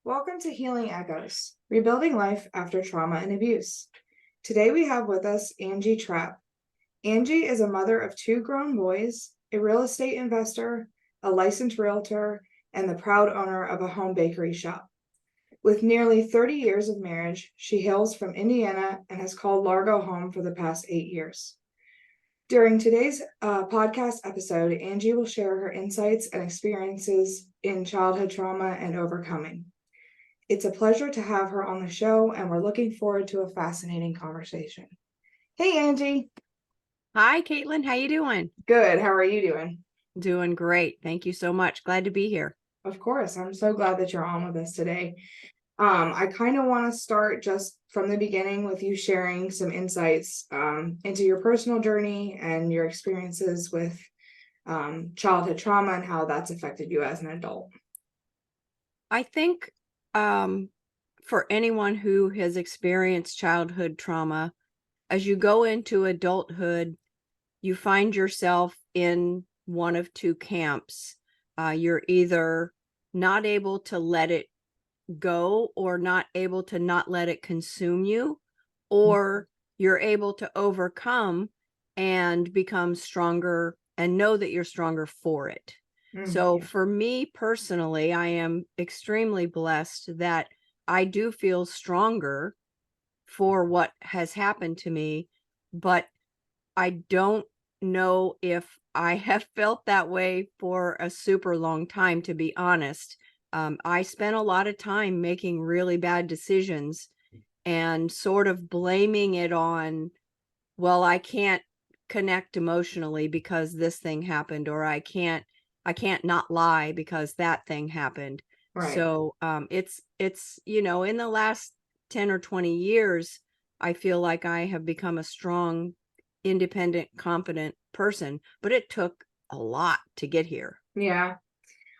Welcome to Healing Echoes, Rebuilding Life After Trauma and Abuse. Today we have with us Angi Trapp. Angi is a mother of two grown boys, a real estate investor, a licensed realtor, and the proud owner of a home bakery shop. With nearly 30 years of marriage, she hails from Indiana and has called Largo home for the past 8 years. During today's podcast episode, Angi will share her insights and experiences in childhood trauma and overcoming. It's a pleasure to have her on the show, and we're looking forward to a fascinating conversation. Hey, Angi. Hi, Caitlin. How you doing? Good. How are you doing? Doing great. Thank you so much. Glad to be here. Of course. I'm so glad that you're on with us today. I kind of want to start just from the beginning with you sharing some insights into your personal journey and your experiences with childhood trauma and how that's affected you as an adult. I think for anyone who has experienced childhood trauma, as you go into adulthood, you find yourself in one of two camps. You're either not able to let it go or not able to not let it consume you, or you're able to overcome and become stronger and know that you're stronger for it. So for me personally, I am extremely blessed that I do feel stronger for what has happened to me, but I don't know if I have felt that way for a super long time, to be honest. I spent a lot of time making really bad decisions and sort of blaming it on, well, I can't connect emotionally because this thing happened, or I can't not lie because that thing happened. Right. So it's in the last 10 or 20 years, I feel like I have become a strong, independent, confident person, but it took a lot to get here. Yeah.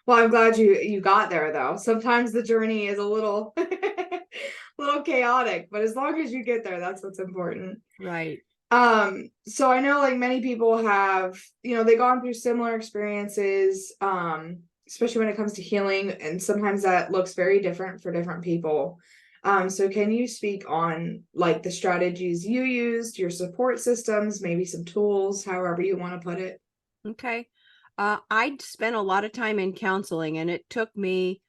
Well, I'm glad you got there though. Sometimes the journey is a little little chaotic, but as long as you get there, that's what's important. Right. So I know like many people have, they've gone through similar experiences, especially when it comes to healing, and sometimes that looks very different for different people. So can you speak on like the strategies you used, your support systems, maybe some tools, however you want to put it? Okay. I spent a lot of time in counseling, and it took me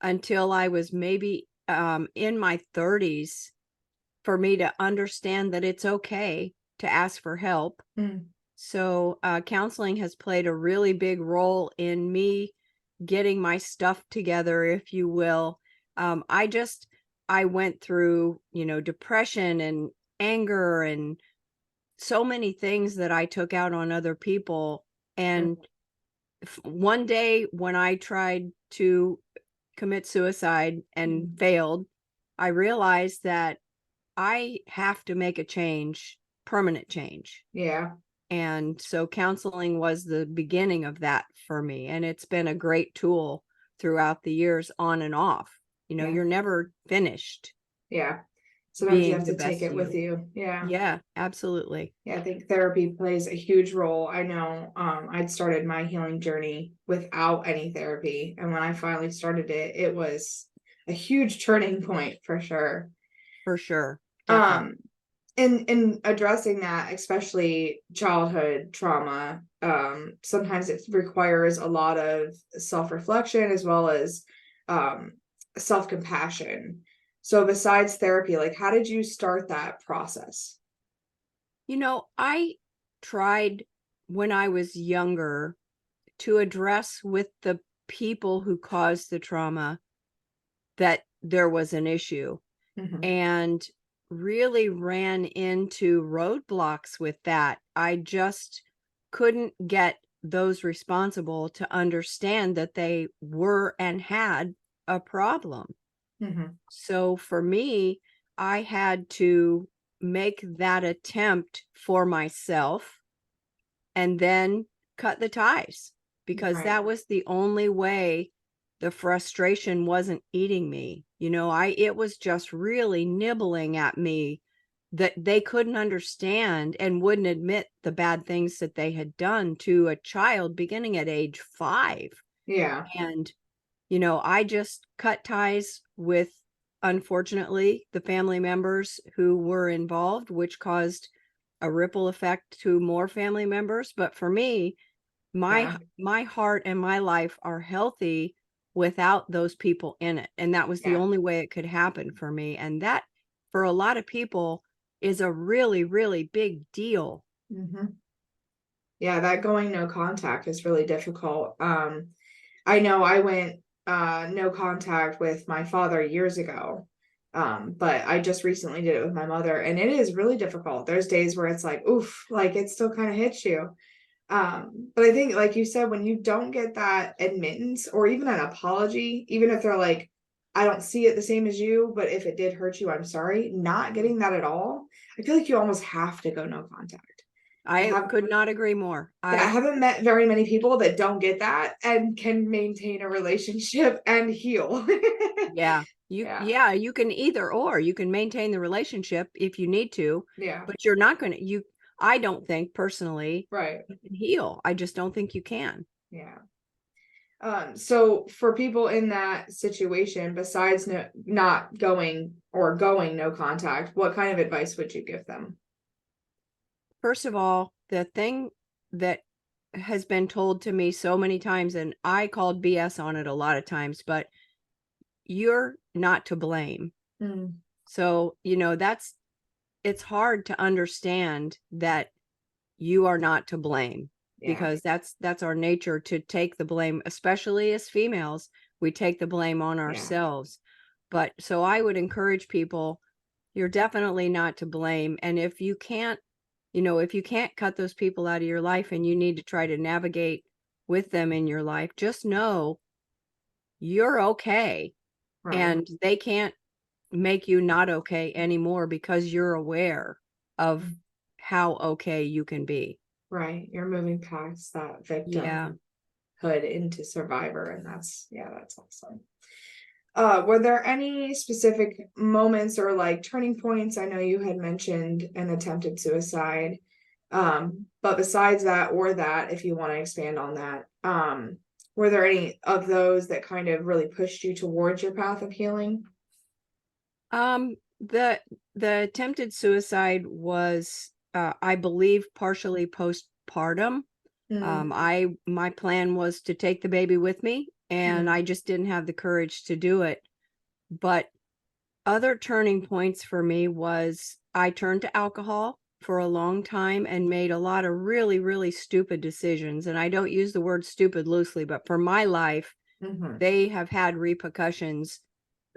until I was maybe in my 30s for me to understand that it's okay to ask for help. So counseling has played a really big role in me getting my stuff together, if you will. I went through, depression and anger and so many things that I took out on other people. And one day when I tried to commit suicide and failed, I realized that I have to make a change, permanent change. Yeah. And so counseling was the beginning of that for me. And it's been a great tool throughout the years, on and off. You're never finished. Yeah. Sometimes you Being have the to take best it with you. you. Yeah. Yeah, absolutely. Yeah, I think therapy plays a huge role. I know I'd started my healing journey without any therapy. And when I finally started it, it was a huge turning point for sure. For sure. Definitely. In addressing that, especially childhood trauma, sometimes it requires a lot of self-reflection as well as self-compassion. So besides therapy, like how did you start that process? I tried when I was younger to address with the people who caused the trauma that there was an issue, and really ran into roadblocks with that. I just couldn't get those responsible to understand that they were and had a problem. So for me, I had to make that attempt for myself and then cut the ties, because Right. that was the only way the frustration wasn't eating me. It was just really nibbling at me that they couldn't understand and wouldn't admit the bad things that they had done to a child beginning at age 5. Yeah. And I just cut ties with, unfortunately, the family members who were involved, which caused a ripple effect to more family members. But for me, Yeah. my heart and my life are healthy without those people in it. And that was the Yeah. only way it could happen for me. And that, for a lot of people, is a really, really big deal. Hmm. Yeah, that going no contact is really difficult. I know I went no contact with my father years ago. But I just recently did it with my mother, and it is really difficult. There's days where it's like, oof, like it still kind of hits you. But I think, like you said, when you don't get that admittance or even an apology, even if they're like, I don't see it the same as you, but if it did hurt you, I'm sorry, not getting that at all, I feel like you almost have to go no contact. I I have could not agree more. I haven't met very many people that don't get that and can maintain a relationship and heal. Yeah, Yeah. you can either or. You can maintain the relationship if you need to, Yeah. but you're not gonna I don't think personally Right. you can heal. I just don't think you can. Yeah. So for people in that situation, besides not going or going no contact, what kind of advice would you give them? First of all, the thing that has been told to me so many times, and I called BS on it a lot of times, but you're not to blame. Mm, So, it's hard to understand that you are not to blame, yeah. because that's our nature, to take the blame, especially as females. We take the blame on Yeah. ourselves. But so I would encourage people, you're definitely not to blame. And if you can't cut those people out of your life and you need to try to navigate with them in your life, just know you're okay. Right. And they can't make you not okay anymore because you're aware of Mm, how okay you can be. right. You're moving past that Yeah. victimhood into survivor, and that's awesome. Were there any specific moments or like turning points? I know you had mentioned an attempted suicide. But besides that or that, if you want to expand on that, were there any of those that kind of really pushed you towards your path of healing? The attempted suicide was, I believe, partially postpartum. Mm, My plan was to take the baby with me, and mm, I just didn't have the courage to do it. But other turning points for me was I turned to alcohol for a long time and made a lot of really, really stupid decisions. And I don't use the word stupid loosely, but for my life, mhm, they have had repercussions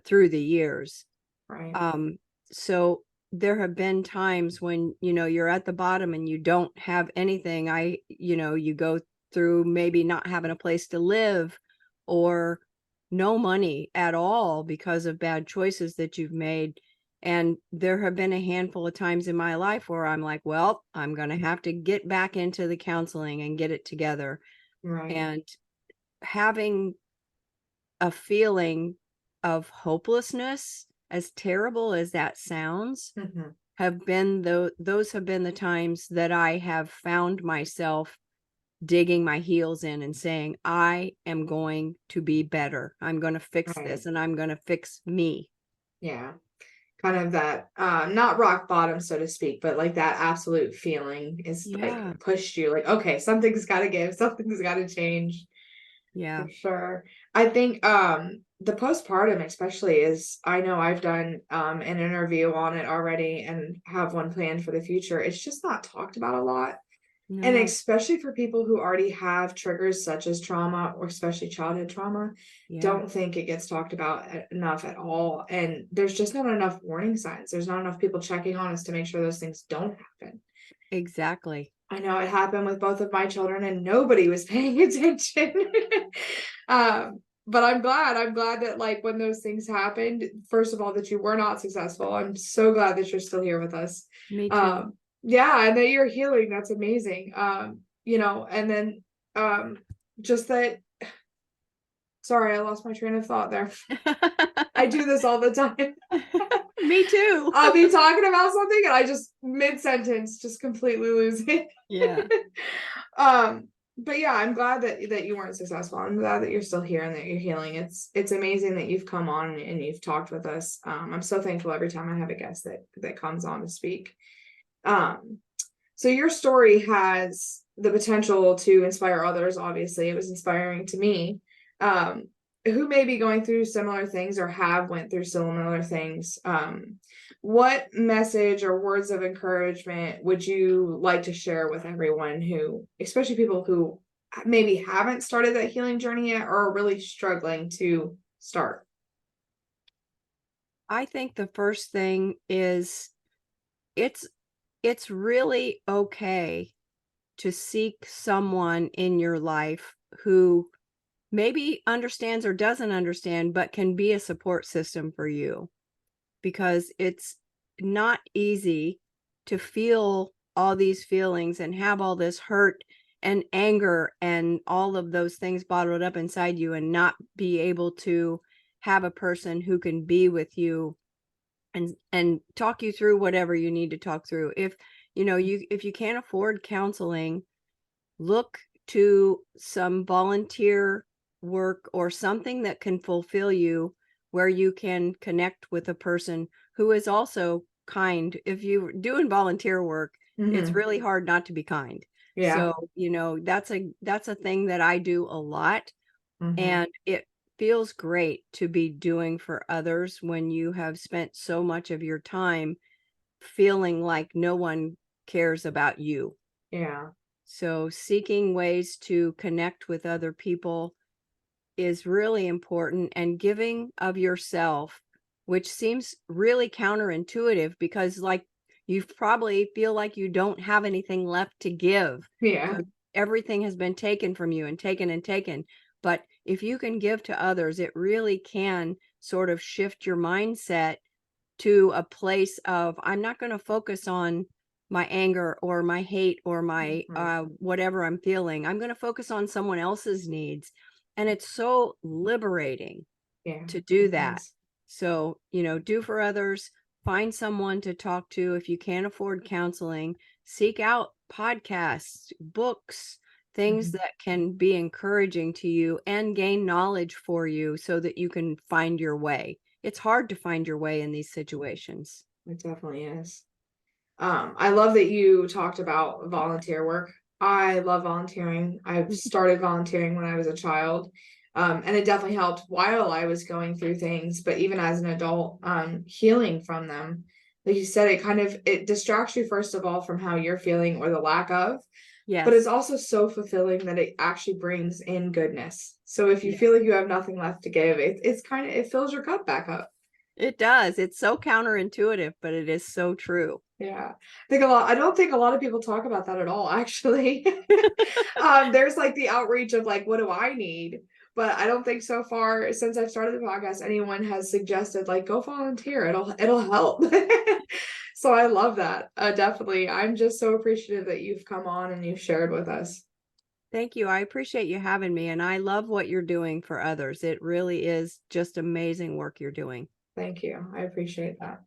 through the years. right, Um, so there have been times when, you're at the bottom and you don't have anything. You go through maybe not having a place to live, or no money at all because of bad choices that you've made. And there have been a handful of times in my life where I'm like, well, I'm going to have to get back into the counseling and get it together. right, And having a feeling of hopelessness, as terrible as that sounds, mhm, those have been the times that I have found myself digging my heels in and saying, I am going to be better. I'm going to fix right, this, and I'm going to fix me. yeah. Kind of that, not rock bottom, so to speak, but like that absolute feeling is like Yeah. pushed you, like, okay, something's got to give, something's got to change. Yeah. For sure. I think the postpartum especially is, I know I've done an interview on it already and have one planned for the future. It's just not talked about a lot. And No. especially for people who already have triggers such as trauma or especially childhood trauma, Yeah. don't think it gets talked about enough at all. And there's just not enough warning signs. There's not enough people checking on us to make sure those things don't happen. Exactly. I know it happened with both of my children and nobody was paying attention. But I'm glad that like when those things happened, first of all, that you were not successful. I'm so glad that you're still here with us. Me too. Um, yeah, and that you're healing. That's amazing. And then just that, sorry, I lost my train of thought there. I do this all the time. Me too. I'll be talking about something and I just mid-sentence just completely lose it. Yeah. Um, but yeah, I'm glad that you weren't successful. I'm glad that you're still here and that you're healing. It's amazing that you've come on and you've talked with us. I'm so thankful every time I have a guest that comes on to speak. Um, so your story has the potential to inspire others. Obviously, it was inspiring to me. Um, who may be going through similar things or have went through similar things. What message or words of encouragement would you like to share with everyone who, especially people who maybe haven't started that healing journey yet or are really struggling to start? I think the first thing is it's it's really okay to seek someone in your life who maybe understands or doesn't understand, but can be a support system for you, because it's not easy to feel all these feelings and have all this hurt and anger and all of those things bottled up inside you and not be able to have a person who can be with you and talk you through whatever you need to talk through. If if you can't afford counseling, look to some volunteer work or something that can fulfill you, where you can connect with a person who is also kind. If you're doing volunteer work, it's Mm-hmm. really hard not to be kind. Yeah. So, that's a thing that I do a lot, Mm-hmm. and it feels great to be doing for others when you have spent so much of your time feeling like no one cares about you. Yeah. So seeking ways to connect with other people is really important, and giving of yourself, which seems really counterintuitive because you probably feel like you don't have anything left to give Yeah. because everything has been taken from you and taken and taken. But if you can give to others, it really can sort of shift your mindset to a place of, I'm not going to focus on my anger or my hate or my Mhm. whatever I'm feeling. I'm going to focus on someone else's needs. And it's so liberating Yeah. to do It that. is. So, do for others, find someone to talk to. If you can't afford counseling, seek out podcasts, books, things Mhm. that can be encouraging to you and gain knowledge for you so that you can find your way. It's hard to find your way in these situations. It definitely is. I love that you talked about volunteer work. I love volunteering. I've started volunteering when I was a child. And it definitely helped while I was going through things, but even as an adult, healing from them. Like you said, it distracts you first of all from how you're feeling or the lack of, but it's Yes. also so fulfilling that it actually brings in goodness. So if you Yeah. feel like you have nothing left to give, it fills your cup back up. It does. It's so counterintuitive, but it is so true. Yeah. I don't think a lot of people talk about that at all, actually. There's like the outreach of like, what do I need? But I don't think so far since I've started the podcast, anyone has suggested like go volunteer. It'll help. So I love that. Definitely. I'm just so appreciative that you've come on and you've shared with us. Thank you. I appreciate you having me, and I love what you're doing for others. It really is just amazing work you're doing. Thank you. I appreciate that.